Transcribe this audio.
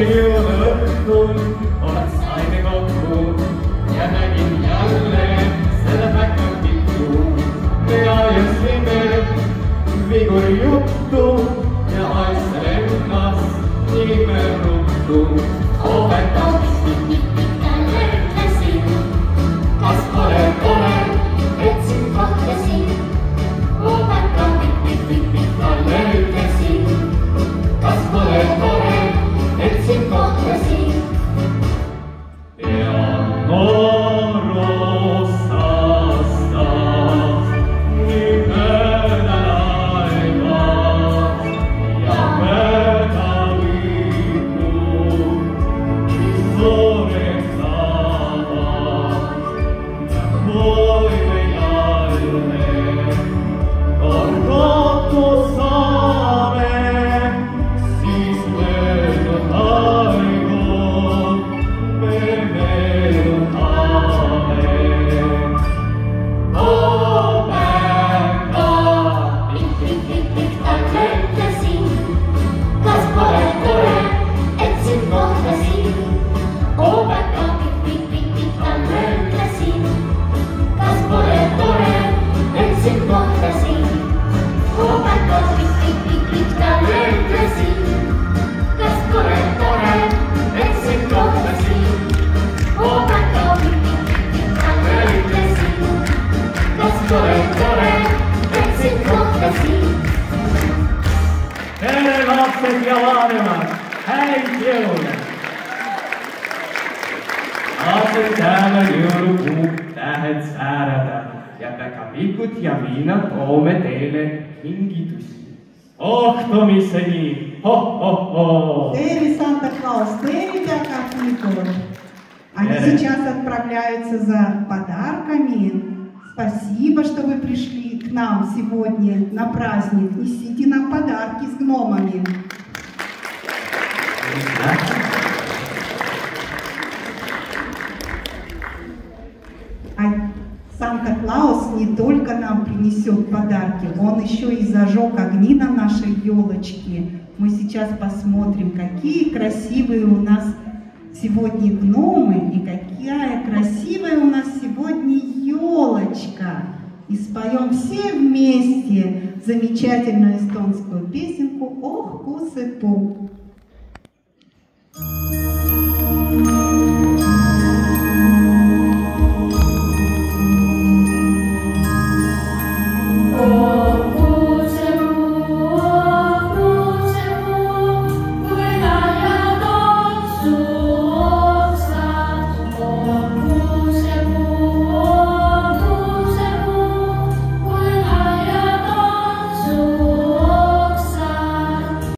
õhtul saime kokku ja nägin jälle seda päkatikku. Me ajasime vigur juttu ja asja ennast nii ruttu. Kas pole tore, et sind kohtasin? Oodata pikk-pikk-pikka löydesin. Kas pole tore, et sind kohtasin? Piano rosast nii mööda laevas ja mööda viibub suureks saavad ja hoime jälle kord kokku saame, siis möödub aegu me meenutame. Oopeka pikk-pikk-pikk talle ütlesin, kas pole tore, et sind kohtasin? Oopeka pikk-pikk-pikk talle ütlesin, kas pole tore, et sind kohtasin? Oopeka pikk-pikk-pikk talle ütlesin, kas pole tore, et sind kohtasin? Oopeka pikk-pikk-pikk talle ütlesin, kas pole tore, et sind kohtasin? Tere lapsed ja vanemad, häid jõule! Aastaid täällä jõulukuu tähed säärada ja päkapikud ja mina toome teile kingitusi. Kohtumiseni! Ho-ho-ho! Дэри Санта-Клаус, Дэри Пякапиков. Они сейчас отправляются за подарками. Спасибо, что вы пришли к нам сегодня на праздник. Несите нам подарки с гномами. А Санта-Клаус не только нам принесет подарки, он еще и зажег огни на нашей елочке. Мы сейчас посмотрим, какие красивые у нас сегодня гномы и какая красивая у нас сегодня елочка. И споем все вместе замечательную эстонскую песенку «Ох, кусыпу».